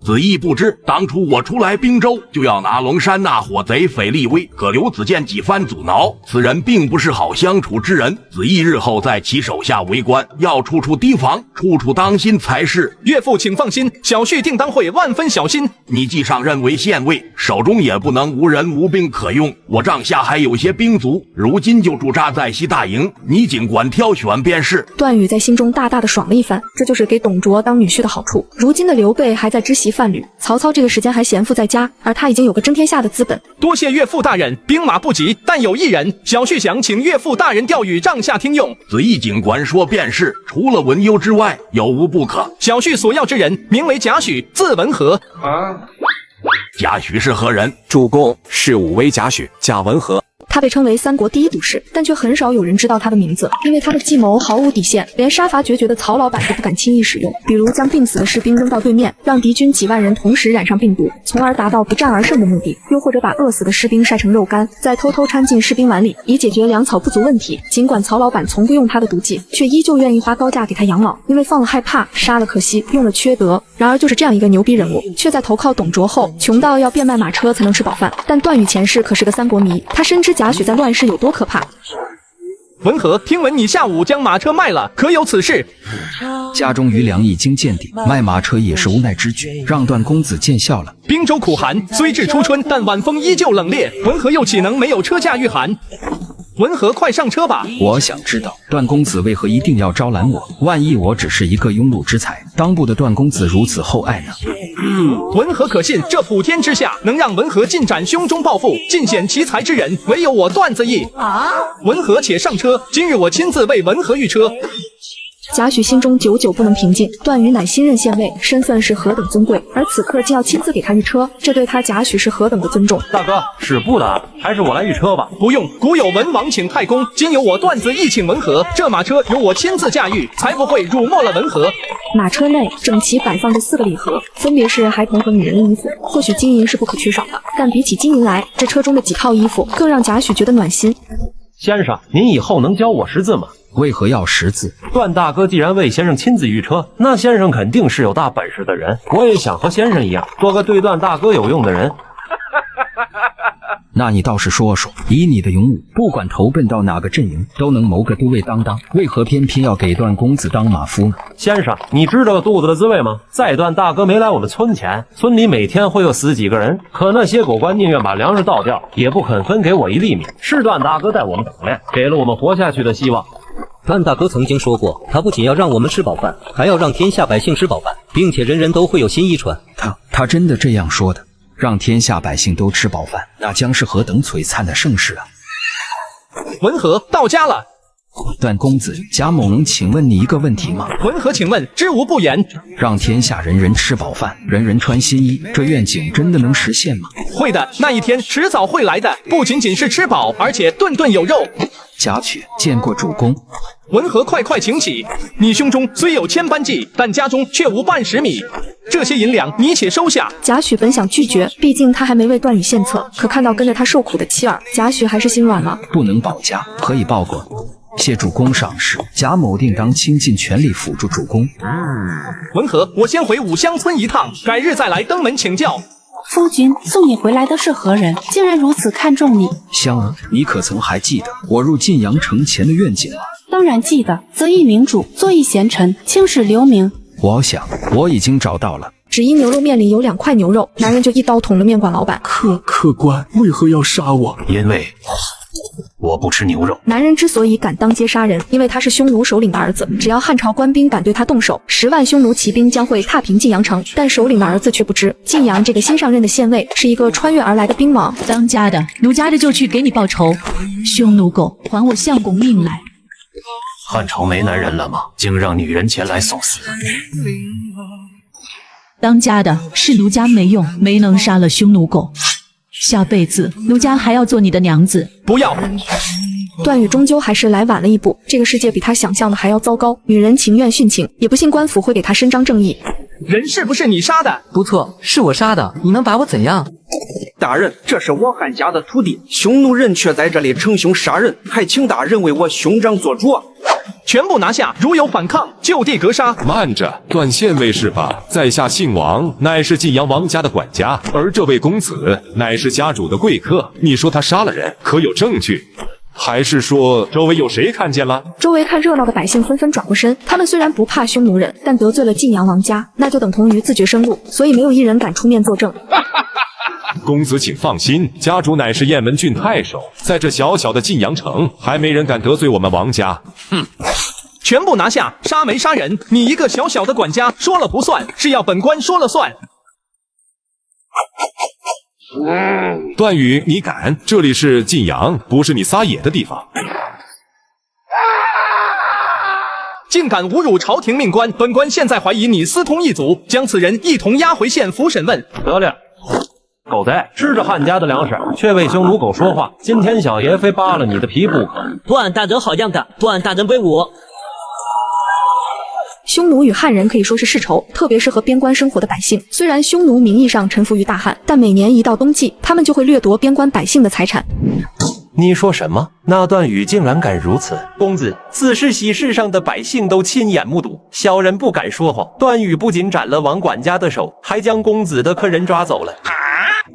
子义不知，当初我出来滨州，就要拿龙山那伙贼匪立威，可刘子健几番阻挠，此人并不是好相处之人。子义日后在其手下为官，要处处提防，处处当心才是。岳父请放心，小婿定当会万分小心。你既上任为县尉，手中也不能无人无兵可用。我帐下还有些兵卒，如今就驻扎在西大营，你尽管挑选便是。段誉在心中大大的爽了一番，这就是给董卓当女婿的好处。如今的刘备还在知悉范吕，曹操这个时间还闲赋在家，而他已经有个争天下的资本。多谢岳父大人，兵马不急，但有一人，小婿想请岳父大人调与帐下听用。子义尽管说便是，除了文攸之外，有无不可？小婿所要之人，名为贾诩，字文和。贾诩是何人？主公是武威贾诩，贾文和。他被称为三国第一毒士，但却很少有人知道他的名字，因为他的计谋毫无底线，连杀伐决绝的曹老板都不敢轻易使用。比如将病死的士兵扔到对面，让敌军几万人同时染上病毒，从而达到不战而胜的目的；又或者把饿死的士兵晒成肉干，再偷偷掺进士兵碗里，以解决粮草不足问题。尽管曹老板从不用他的毒计，却依旧愿意花高价给他养老，因为放了害怕，杀了可惜，用了缺德。然而就是这样一个牛逼人物，却在投靠董卓后，穷到要变卖马车才能吃饱饭。但段誉前世可是个三国迷，他深知贾诩在乱世有多可怕。文和，听闻你下午将马车卖了，可有此事？家中余粮已经见底，卖马车也是无奈之举，让段公子见笑了。滨州苦寒，虽至初春，但晚风依旧冷冽，文和又岂能没有车驾御寒？文和，快上车吧！我想知道段公子为何一定要招揽我？万一我只是一个庸碌之才，当不得段公子如此厚爱呢？文和可信，这普天之下能让文和尽展胸中抱负、尽显奇才之人，唯有我段子义。文和，且上车，今日我亲自为文和御车。贾诩心中久久不能平静，段誉乃新任县尉，身份是何等尊贵，而此刻竟要亲自给他御车，这对他贾诩是何等的尊重。大哥，使不得，还是我来御车吧。不用，古有文王请太公，今有我段子义请文和，这马车由我亲自驾驭，才不会辱没了文和。马车内整齐摆放着4个礼盒，分别是孩童和女人的衣服。或许金银是不可缺少的，但比起金银来，这车中的几套衣服更让贾诩觉得暖心。先生，您以后能教我识字吗？为何要识字？段大哥既然为先生亲自御车，那先生肯定是有大本事的人。我也想和先生一样，做个对段大哥有用的人。那你倒是说说，以你的勇武，不管投奔到哪个阵营，都能谋个都尉当当，为何偏偏要给段公子当马夫呢？先生，你知道肚子的滋味吗？在段大哥没来我们村前，村里每天会有死几个人，可那些狗官宁愿把粮食倒掉，也不肯分给我一粒米。是段大哥带我们打练，给了我们活下去的希望。段大哥曾经说过，他不仅要让我们吃饱饭，还要让天下百姓吃饱饭，并且人人都会有新衣穿。他真的这样说的？让天下百姓都吃饱饭，那将是何等璀璨的盛世啊！文和到家了。段公子，贾某能请问你一个问题吗？文和，请问，知无不言。让天下人人吃饱饭，人人穿新衣，这愿景真的能实现吗？会的，那一天迟早会来的，不仅仅是吃饱，而且顿顿有肉。贾诩见过主公。文和，快快请起。你胸中虽有千般计，但家中却无半10米。这些银两你且收下。贾诩本想拒绝，毕竟他还没为段誉献策，可看到跟着他受苦的妻儿，贾诩还是心软了。不能保家，可以报国。谢主公赏识，贾某定当倾尽全力辅助主公。文和，我先回五乡村一趟，改日再来登门请教。夫君送你回来的是何人？竟然如此看重你。香儿，你可曾还记得我入晋阳城前的愿景吗？当然记得，择一明主，做一贤臣，青史留名。我想我已经找到了。只因牛肉面里有2块牛肉，男人就一刀捅了面馆老板。客官为何要杀我？因为我不吃牛肉。男人之所以敢当街杀人，因为他是匈奴首领的儿子。只要汉朝官兵敢对他动手，10万匈奴骑兵将会踏平晋阳城。但首领的儿子却不知，晋阳这个新上任的县尉是一个穿越而来的兵王。当家的，奴家的就去给你报仇。匈奴狗，还我相公命来！汉朝没男人了吗？竟让女人前来送死！当家的，是奴家没用，没能杀了匈奴狗。下辈子奴家还要做你的娘子。不要！段誉终究还是来晚了一步，这个世界比他想象的还要糟糕。女人情愿殉情，也不信官府会给他伸张正义。人是不是你杀的？不错，是我杀的，你能把我怎样？大人，这是我汉家的土地，匈奴人却在这里逞凶杀人，还请大人为我兄长做主啊！全部拿下，如有反抗，就地格杀。慢着，段县尉是吧？在下姓王，乃是晋阳王家的管家，而这位公子乃是家主的贵客。你说他杀了人，可有证据？还是说周围有谁看见了？周围看热闹的百姓纷纷转过身，他们虽然不怕匈奴人，但得罪了晋阳王家，那就等同于自绝生路，所以没有一人敢出面作证。公子请放心，家主乃是雁门郡太守，在这小小的晋阳城，还没人敢得罪我们王家。全部拿下，杀没杀人，你一个小小的管家说了不算，是要本官说了算。段誉，你敢？这里是晋阳，不是你撒野的地方。竟敢侮辱朝廷命官，本官现在怀疑你私通一族，将此人一同押回县府审问。得了。狗贼，吃着汉家的粮食，却为匈奴狗说话，今天小爷非扒了你的皮不可！段大人好样的，段大人威武！匈奴与汉人可以说是世仇，特别是和边关生活的百姓。虽然匈奴名义上臣服于大汉，但每年一到冬季，他们就会掠夺边关百姓的财产。你说什么？那段誉竟然敢如此！公子，此事喜事上的百姓都亲眼目睹，小人不敢说谎。段誉不仅斩了王管家的手，还将公子的客人抓走了。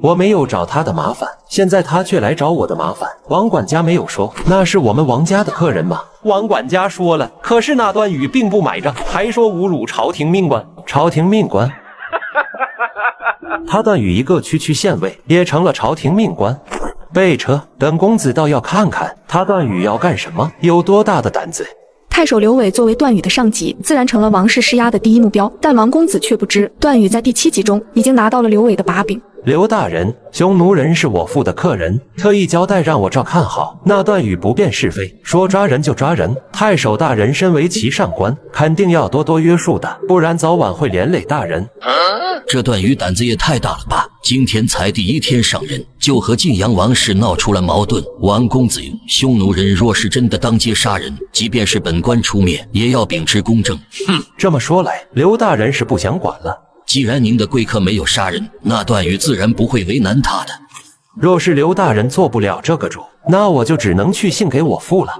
我没有找他的麻烦，现在他却来找我的麻烦。王管家没有说那是我们王家的客人吗？王管家说了，可是那段誉并不买账，还说侮辱朝廷命官。朝廷命官？他段誉一个区区县尉，也成了朝廷命官。备车，本公子倒要看看他段誉要干什么，有多大的胆子。太守刘伟作为段誉的上级，自然成了王室施压的第一目标，但王公子却不知，段誉在第7集中已经拿到了刘伟的把柄。刘大人，匈奴人是我父的客人，特意交代让我照看好。那段誉不辨是非，说抓人就抓人。太守大人身为其上官，肯定要多多约束的，不然早晚会连累大人。这段誉胆子也太大了吧！今天才第1天上任，就和晋阳王室闹出了矛盾。王公子，匈奴人若是真的当街杀人，即便是本官出面，也要秉持公正。这么说来，刘大人是不想管了。既然您的贵客没有杀人，那段誉自然不会为难他的。若是刘大人做不了这个主，那我就只能去信给我父了。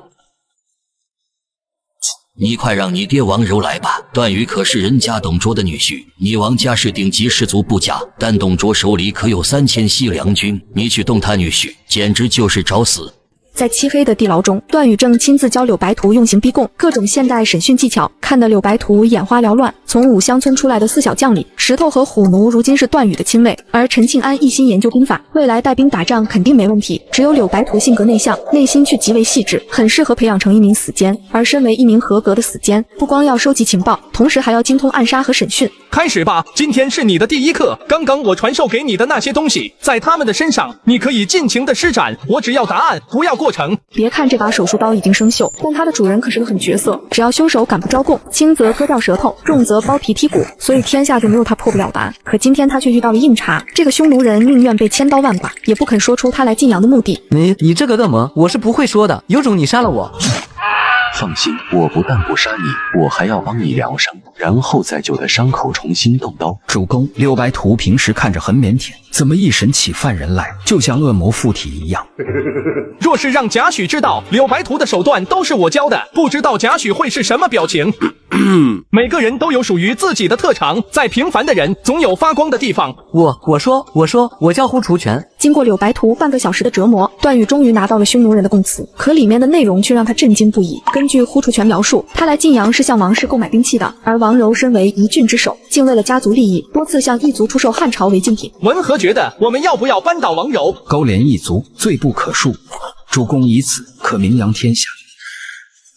你快让你爹王柔来吧，段誉可是人家董卓的女婿，你王家是顶级士族不假，但董卓手里可有3000西凉军，你去动他女婿，简直就是找死。在漆黑的地牢中，段誉正亲自教柳白图用刑逼供，各种现代审讯技巧，看得柳白图眼花缭乱。从五乡村出来的四小将里，石头和虎奴如今是段誉的亲卫，而陈庆安一心研究兵法，未来带兵打仗肯定没问题。只有柳白图性格内向，内心却极为细致，很适合培养成一名死监。而身为一名合格的死监，不光要收集情报，同时还要精通暗杀和审讯。开始吧，今天是你的第一课。刚刚我传授给你的那些东西，在他们的身上，你可以尽情的施展。我只要答案，不要过程。别看这把手术刀已经生锈，但它的主人可是个狠角色。只要凶手敢不招供，轻则割掉舌头，重则剥皮剔骨，所以天下就没有他破不了的案。可今天他却遇到了硬茬，这个匈奴人宁愿被千刀万剐，也不肯说出他来晋阳的目的。你这个恶魔，我是不会说的，有种你杀了我。放心，我不但不杀你，我还要帮你疗伤，然后再就的伤口重新动刀。主公，柳白图平时看着很腼腆，怎么一审起犯人来，就像恶魔附体一样？若是让贾诩知道柳白图的手段都是我教的，不知道贾诩会是什么表情。每个人都有属于自己的特长，再平凡的人总有发光的地方。我说，我叫呼除权。经过柳白图半个小时的折磨，段誉终于拿到了匈奴人的供词，可里面的内容却让他震惊不已。根据呼除权描述，他来晋阳是向王氏购买兵器的，而王柔身为一郡之首，竟为了家族利益，多次向异族出售汉朝违禁品。文和觉得我们要不要扳倒王柔？勾连异族，罪不可恕。主公以此可名扬天下。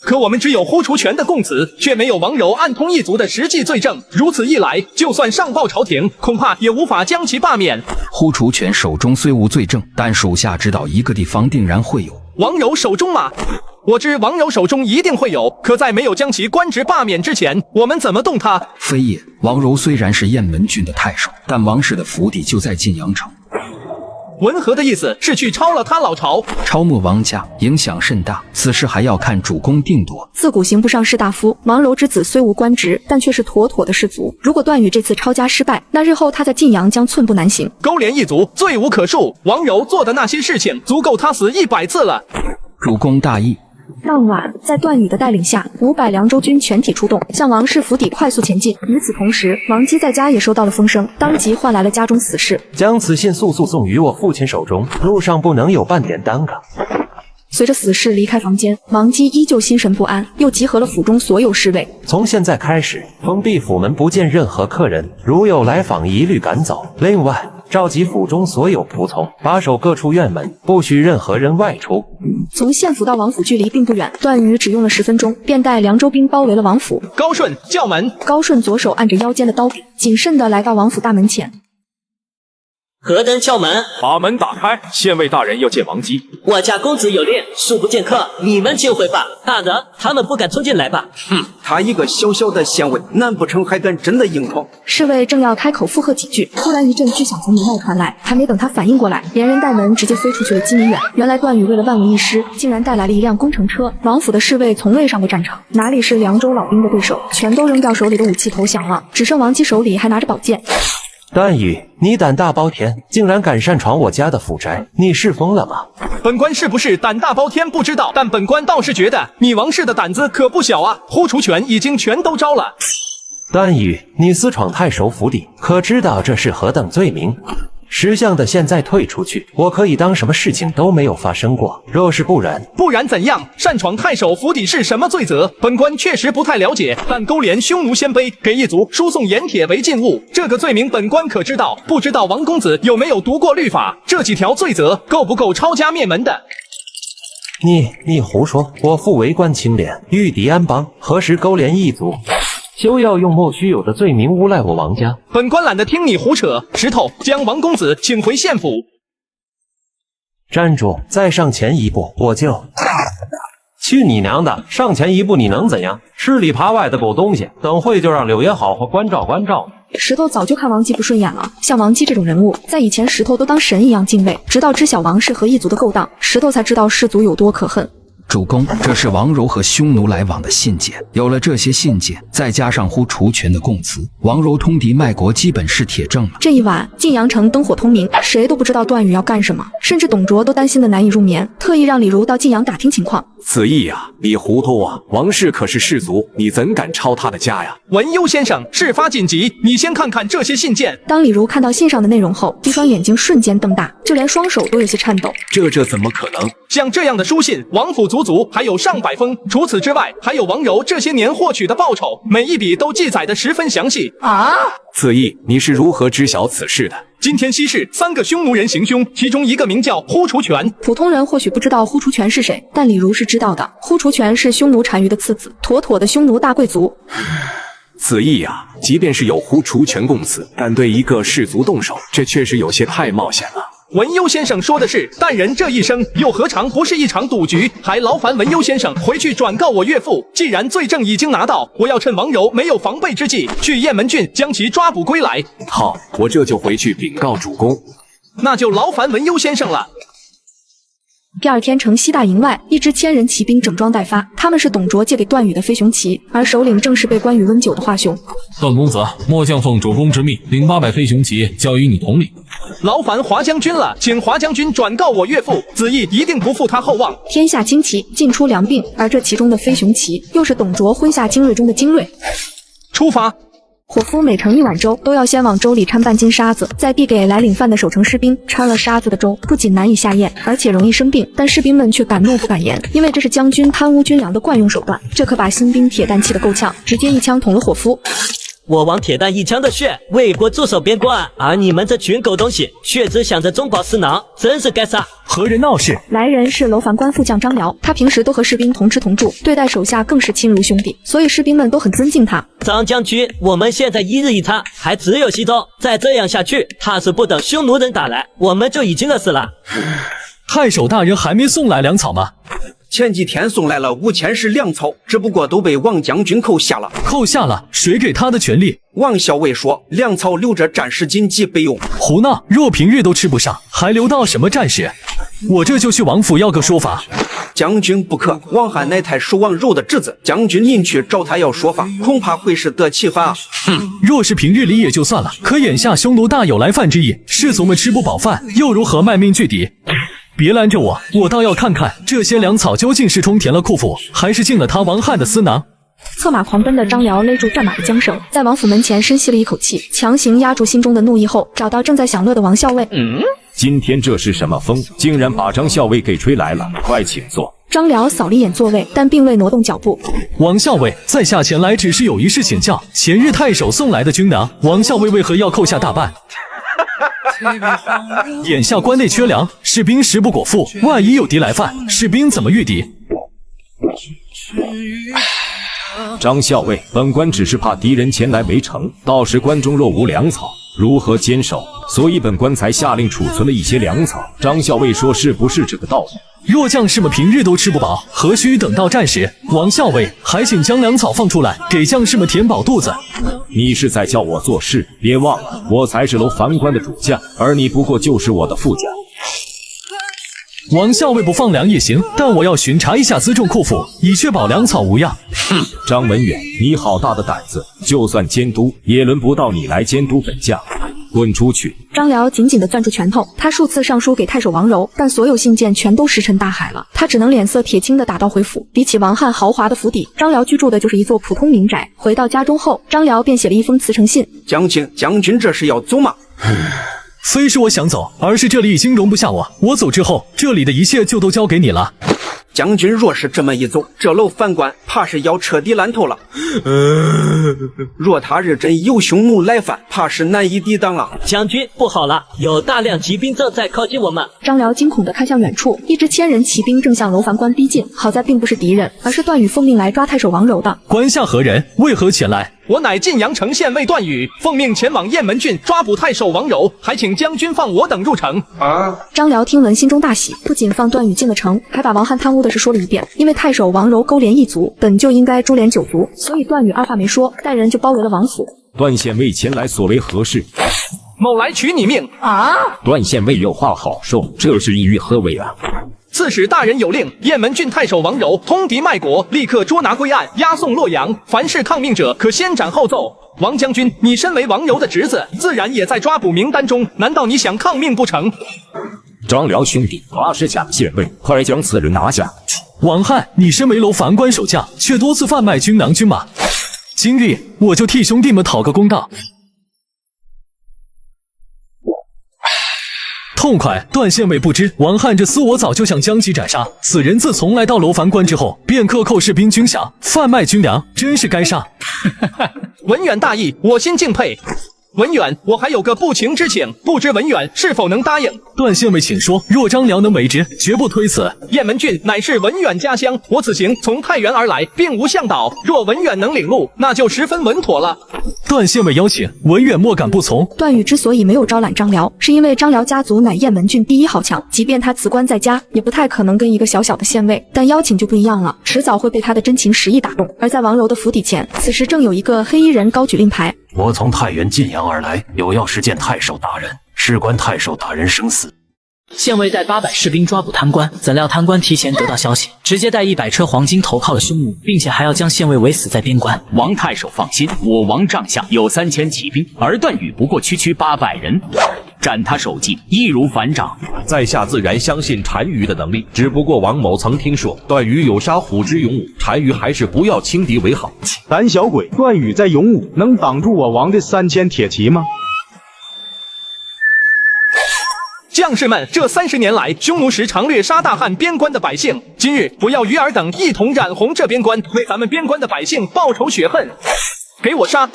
可我们只有呼除权的供词，却没有王柔暗通异族的实际罪证。如此一来，就算上报朝廷，恐怕也无法将其罢免。呼除权手中虽无罪证，但属下知道一个地方定然会有。王柔手中吗？我知王柔手中一定会有，可在没有将其官职罢免之前，我们怎么动他？非也，王柔虽然是雁门郡的太守，但王氏的府邸就在晋阳城。文和的意思是去抄了他老巢，抄没王家影响甚大，此事还要看主公定夺。自古刑不上士大夫，王柔之子虽无官职，但却是妥妥的士族。如果段誉这次抄家失败，那日后他在晋阳将寸步难行。勾连异族，罪无可恕。王柔做的那些事情，足够他死100次了。主公大义。当晚，在段誉的带领下，500凉州军全体出动，向王氏府邸快速前进。与此同时，王姬在家也收到了风声，当即唤来了家中死士，将此信速送于我父亲手中，路上不能有半点耽搁。随着死士离开房间，王姬依旧心神不安，又集合了府中所有侍卫。从现在开始，封闭府门，不见任何客人，如有来访，一律赶走。另外，召集府中所有仆从，把守各处院门，不许任何人外出。从县府到王府距离并不远，段誉只用了10分钟，便带凉州兵包围了王府。高顺叫门，高顺左手按着腰间的刀柄，谨慎地来到王府大门前。何人敲门？把门打开，县尉大人要见王姬。我家公子有令，恕不见客，你们进回吧。大人，他们不敢冲进来吧？他一个小小的县尉，难不成还敢真的硬闯？侍卫正要开口附和几句，突然一阵巨响从门外传来，还没等他反应过来，连人带门直接飞出去了几米远。原来段誉为了万无一失，竟然带来了一辆工程车。王府的侍卫从未上过战场，哪里是凉州老兵的对手，全都扔掉手里的武器投降了，只剩王姬手里还拿着宝剑。段誉，你胆大包天，竟然敢擅闯我家的府宅，你是疯了吗？本官是不是胆大包天不知道，但本官倒是觉得你王氏的胆子可不小啊！呼除权已经全都招了。段誉，你私闯太守府邸，可知道这是何等罪名？识相的现在退出去，我可以当什么事情都没有发生过。若是不然怎样？擅闯太守府邸是什么罪责？本官确实不太了解，但勾连匈奴鲜卑，给异族输送盐铁为禁物，这个罪名本官可知道。不知道王公子有没有读过律法？这几条罪责够不够抄家灭门的？你胡说！我父为官清廉，御敌安邦，何时勾连异族？休要用莫须有的罪名诬赖我王家。本官懒得听你胡扯。石头，将王公子请回县府。站住！再上前一步，我就……去你娘的！上前一步你能怎样？吃里扒外的狗东西！等会就让柳爷好好关照关照你。石头早就看王姬不顺眼了，像王姬这种人物，在以前石头都当神一样敬畏，直到知晓王氏和异族的勾当，石头才知道氏族有多可恨。主公，这是王柔和匈奴来往的信件。有了这些信件，再加上呼除权的供词，王柔通敌卖国基本是铁证了。这一晚，晋阳城灯火通明，谁都不知道段誉要干什么，甚至董卓都担心的难以入眠，特意让李儒到晋阳打听情况。子义呀，你糊涂啊！王氏可是士族，你怎敢抄他的家呀？文幽先生，事发紧急，你先看看这些信件。当李儒看到信上的内容后，一双眼睛瞬间瞪大，就连双手都有些颤抖。这怎么可能？像这样的书信，王府足足还有上百封。除此之外，还有王柔这些年获取的报酬，每一笔都记载得十分详细啊！子义，你是如何知晓此事的？今天西市3个匈奴人行凶，其中一个名叫呼除权。普通人或许不知道呼除权是谁，但李儒是知道的。呼除权是匈奴单于的次子，妥妥的匈奴大贵族。子义呀，即便是有呼除权供词，但对一个士族动手，这确实有些太冒险了。文幽先生说的是，但人这一生又何尝不是一场赌局？还劳烦文幽先生回去转告我岳父，既然罪证已经拿到，我要趁王柔没有防备之际，去雁门郡将其抓捕归来。好，我这就回去禀告主公。那就劳烦文幽先生了。第二天，城西大营外，一支1000人骑兵整装待发，他们是董卓借给段誉的飞熊骑，而首领正是被关于温酒的华雄。段公子，末将奉主公之命，领800飞熊骑交与你统领。劳烦华将军了，请华将军转告我岳父，子义一定不负他厚望。天下旌旗尽出良病，而这其中的飞熊骑，又是董卓麾下精锐中的精锐。出发。伙夫每盛1碗粥，都要先往粥里掺半斤沙子，再递给来领饭的守城士兵。掺了沙子的粥不仅难以下咽，而且容易生病，但士兵们却敢怒不敢言，因为这是将军贪污军粮的惯用手段。这可把新兵铁蛋气得够呛，直接一枪捅了伙夫。我王铁蛋一腔的血，为国驻守边关，而你们这群狗东西，却只想着中饱私囊，真是该杀！何人闹事？来人是楼烦关副将张辽，他平时都和士兵同吃同住，对待手下更是亲如兄弟，所以士兵们都很尊敬他。张将军，我们现在一日一餐，还只有稀粥，再这样下去，怕是不等匈奴人打来，我们就已经饿死了。太守大人还没送来粮草吗？前几天送来了5000石粮草，只不过都被王将军扣下了。扣下了？谁给他的权利？王校尉说，粮草留着战时紧急备用。胡闹！若平日都吃不上，还留到什么战时？我这就去王府要个说法。将军不可，王翰乃太守王柔的侄子，将军您去找他要说法，恐怕会是得其反啊。若是平日里也就算了，可眼下匈奴大有来犯之意，士卒们吃不饱饭，又如何卖命拒敌？别拦着我，我倒要看看这些粮草究竟是充填了库府，还是进了他王翰的私囊。策马狂奔的张辽勒住战马的缰绳，在王府门前深吸了一口气，强行压住心中的怒意后，找到正在享乐的王校尉。今天这是什么风，竟然把张校尉给吹来了？快请坐。张辽扫了一眼座位，但并未挪动脚步。王校尉，在下前来只是有一事请教。前日太守送来的军粮，王校尉为何要扣下大半？眼下关内缺粮，士兵食不果腹，万一有敌来犯，士兵怎么御敌？张校尉，本官只是怕敌人前来围城，到时关中若无粮草，如何坚守？所以本官才下令储存了一些粮草。张校尉说是不是这个道理？若将士们平日都吃不饱，何须等到战时？王校尉，还请将粮草放出来，给将士们填饱肚子。你是在教我做事？别忘了，我才是楼烦官的主将，而你不过就是我的副将。王校尉不放粮也行，但我要巡查一下辎重库府，以确保粮草无恙。张文远，你好大的胆子！就算监督，也轮不到你来监督本将。滚出去！张辽紧紧地攥住拳头，他数次上书给太守王柔，但所有信件全都石沉大海了。他只能脸色铁青地打道回府。比起王翰豪华的府邸，张辽居住的就是一座普通民宅。回到家中后，张辽便写了一封辞呈信。将军这是要走吗？非是我想走，而是这里已经容不下我。我走之后，这里的一切就都交给你了。将军若是这么一走，这楼烦官怕是要彻底烂透了。若他日真有匈奴来犯，怕是难以抵挡啊！将军不好了，有大量骑兵正在靠近我们。张辽惊恐地看向远处，一支1000人骑兵正向楼烦官逼近。好在并不是敌人，而是段誉奉命来抓太守王柔的。关下何人？为何前来？我乃晋阳城县尉段誉，奉命前往雁门郡抓捕太守王柔，还请将军放我等入城。张辽听闻心中大喜，不仅放段誉进了城，还把王翰贪污的事说了一遍。因为太守王柔勾连异族，本就应该株连9族，所以段誉二话没说，带人就包围了王府。段县尉前来所为何事？某来取你命段县尉有话好说，这是意欲何为啊？刺史大人有令，雁门郡太守王柔通敌卖国，立刻捉拿归案，押送洛阳。凡是抗命者，可先斩后奏。王将军，你身为王柔的侄子，自然也在抓捕名单中，难道你想抗命不成？张辽兄弟，他是假县尉，快将此人拿下！王翰，你身为楼烦官守将，却多次贩卖军粮军马，今日我就替兄弟们讨个公道。痛快！段县尉不知，王翰这厮我早就想将其斩杀。此人自从来到楼烦官之后，便克扣士兵军饷，贩卖军粮，真是该杀。文远大义，我心敬佩。文远，我还有个不情之请，不知文远是否能答应？段县尉，请说。若张辽能为之，绝不推辞。雁门郡乃是文远家乡，我此行从太原而来，并无向导。若文远能领路，那就十分稳妥了。段县尉邀请，文远莫敢不从。段誉之所以没有招揽张辽，是因为张辽家族乃雁门郡第一豪强，即便他辞官在家，也不太可能跟一个小小的县尉。但邀请就不一样了，迟早会被他的真情实意打动。而在王柔的府邸前，此时正有一个黑衣人高举令牌。我从太原晋阳而来，有要事见太守大人，事关太守大人生死。县尉带800士兵抓捕贪官，怎料贪官提前得到消息，直接带100车黄金投靠了匈奴，并且还要将县尉围死在边关。王太守放心，我王帐下有3000骑兵，而段誉不过区800人，斩他首级易如反掌。在下自然相信单于的能力，只不过王某曾听说段誉有杀虎之勇武，单于还是不要轻敌为好。胆小鬼，段誉在勇武，能挡住我王的3000铁骑吗？将士们，这30年来，匈奴时常掠杀大汉边关的百姓。今日不要与尔等一同染红这边关，为咱们边关的百姓报仇雪恨。给我杀！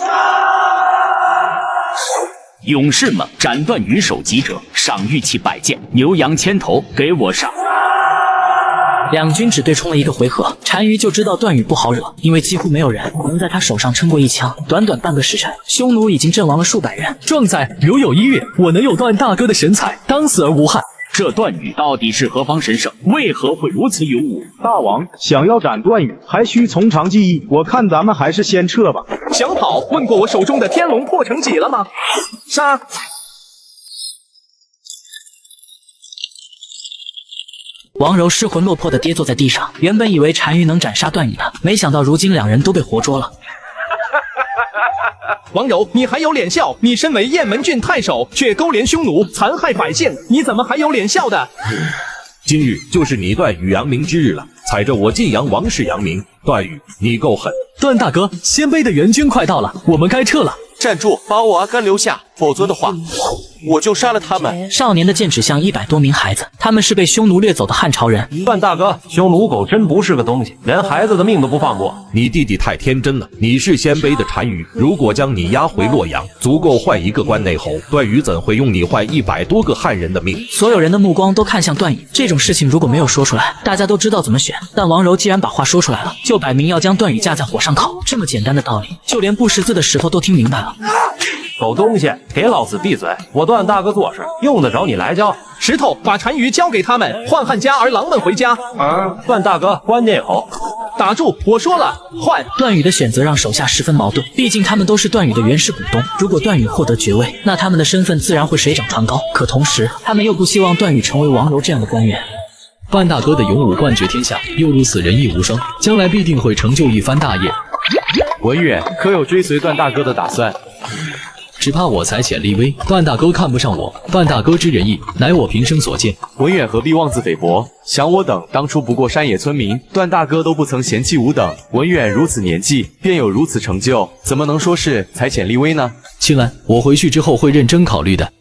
勇士们，斩断于首级者，赏玉器100件，牛羊1000头，给我杀！两军只对冲了一个回合，单于就知道段誉不好惹，因为几乎没有人能在他手上撑过一枪。短短半个时辰，匈奴已经阵亡了数百人。壮哉！如有一日，我能有段大哥的神采，当死而无憾。这段誉到底是何方神圣？为何会如此勇武？大王想要斩段誉，还需从长计议。我看咱们还是先撤吧。想跑？问过我手中的天龙破城戟了吗？杀！王柔失魂落魄地跌坐在地上，原本以为单于能斩杀段誉的，没想到如今两人都被活捉了。王柔，你还有脸笑？你身为雁门郡太守，却勾连匈奴，残害百姓，你怎么还有脸笑的？今日就是你段誉扬名之日了，踩着我晋阳王室扬名，段誉，你够狠！段大哥，鲜卑的援军快到了，我们该撤了。站住，把我阿甘留下，否则的话，我就杀了他们。少年的剑指向100多名孩子，他们是被匈奴掠走的汉朝人。段大哥，匈奴狗真不是个东西，连孩子的命都不放过。你弟弟太天真了，你是鲜卑的单于，如果将你押回洛阳，足够换一个关内侯。段誉怎会用你换100多个汉人的命？所有人的目光都看向段誉，这种事情如果没有说出来，大家都知道怎么选。但王柔既然把话说出来了，就摆明要将段誉架在火上烤。这么简单的道理，就连不识字的石头都听明白了。狗东西，给老子闭嘴！我段大哥做事用得着你来教？石头，把单于交给他们，换汉家儿郎们回家。段大哥，关内侯，打住！我说了，换。段誉的选择让手下十分矛盾，毕竟他们都是段誉的原始股东。如果段誉获得爵位，那他们的身份自然会水涨船高。可同时，他们又不希望段誉成为王柔这样的官员。范大哥的勇武冠绝天下，又如此仁义无双，将来必定会成就一番大业。文远可有追随段大哥的打算？只怕我才浅力微，段大哥看不上我。范大哥之仁义，乃我平生所见。文远何必妄自菲薄？想我等当初不过山野村民，段大哥都不曾嫌弃吾等。文远如此年纪，便有如此成就，怎么能说是才浅力微呢？青兰，我回去之后会认真考虑的。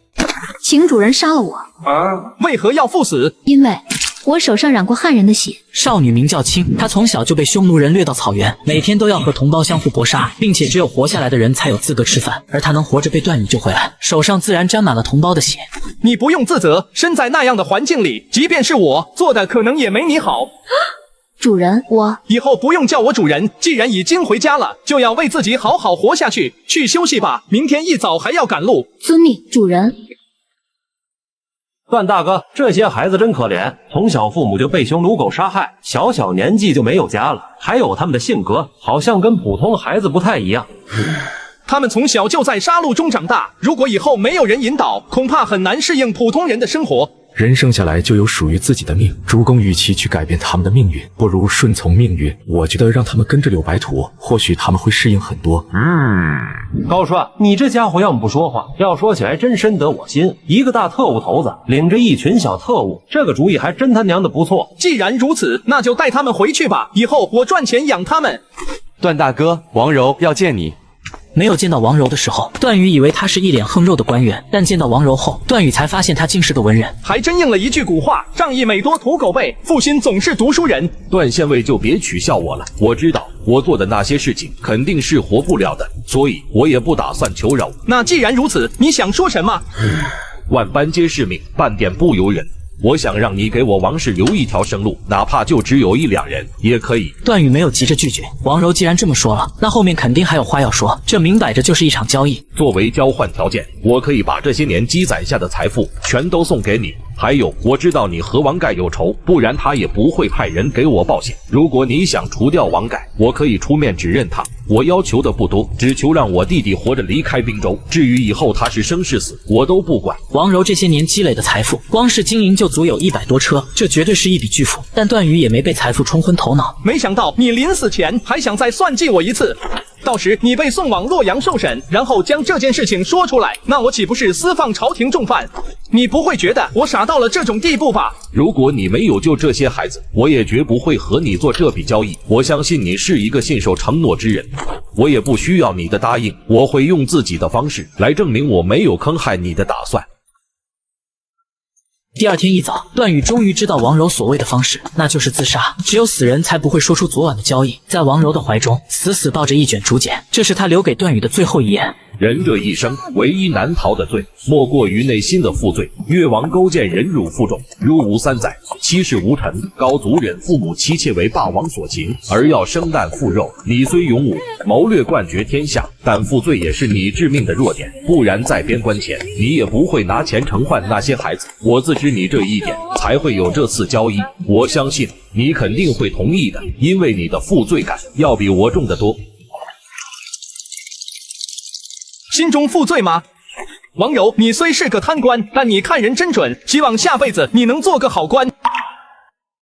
请主人杀了我。为何要赴死？因为我手上染过汉人的血。少女名叫青，她从小就被匈奴人掠到草原，每天都要和同胞相互搏杀，并且只有活下来的人才有资格吃饭，而她能活着被段誉救回来，手上自然沾满了同胞的血。你不用自责，身在那样的环境里，即便是我做的，可能也没你好。主人，我以后不用叫我主人，既然已经回家了，就要为自己好好活下去。去休息吧，明天一早还要赶路。遵命，主人。段大哥，这些孩子真可怜，从小父母就被匈奴狗杀害，小小年纪就没有家了，还有他们的性格，好像跟普通孩子不太一样。他们从小就在杀戮中长大，如果以后没有人引导，恐怕很难适应普通人的生活。人生下来就有属于自己的命，主公与其去改变他们的命运，不如顺从命运。我觉得让他们跟着柳白图，或许他们会适应很多。高帅，你这家伙要么不说话，要说起来真深得我心。一个大特务头子领着一群小特务，这个主意还真他娘的不错。既然如此，那就带他们回去吧，以后我赚钱养他们。段大哥，王柔要见你。没有见到王柔的时候，段誉以为他是一脸横肉的官员，但见到王柔后，段誉才发现他竟是个文人。还真应了一句古话：仗义每多屠狗辈，负心总是读书人。段县尉就别取笑我了，我知道我做的那些事情肯定是活不了的，所以我也不打算求饶。那既然如此，你想说什么？万般皆是命，半点不由人。我想让你给我王氏留一条生路，哪怕就只有1、2人也可以。段誉没有急着拒绝，王柔既然这么说了，那后面肯定还有话要说，这明摆着就是一场交易。作为交换条件，我可以把这些年积攒下的财富全都送给你。还有，我知道你和王盖有仇，不然他也不会派人给我报信。如果你想除掉王盖，我可以出面指认他。我要求的不多，只求让我弟弟活着离开滨州。至于以后他是生是死，我都不管。王柔这些年积累的财富，光是经营就足有100多车，这绝对是一笔巨富。但段誉也没被财富冲昏头脑，没想到你临死前还想再算计我一次。到时你被送往洛阳受审，然后将这件事情说出来，那我岂不是私放朝廷重犯？你不会觉得我傻到了这种地步吧？如果你没有救这些孩子，我也绝不会和你做这笔交易。我相信你是一个信守承诺之人，我也不需要你的答应，我会用自己的方式来证明我没有坑害你的打算。第二天一早，段誉终于知道王柔所谓的方式，那就是自杀。只有死人才不会说出昨晚的交易。在王柔的怀中，死死抱着一卷竹简，这是他留给段誉的最后一言。人这一生唯一难逃的罪，莫过于内心的负罪。越王勾践忍辱负重，如无3载，妻室无臣。高祖忍父母妻妾为霸王所擒，而要生啖腐肉。你虽勇武，谋略冠绝天下，但负罪也是你致命的弱点。不然在边关前，你也不会拿钱偿还那些孩子。我自知你这一点，才会有这次交易。我相信你肯定会同意的，因为你的负罪感要比我重得多。心中负罪吗？王柔，你虽是个贪官，但你看人真准，希望下辈子你能做个好官。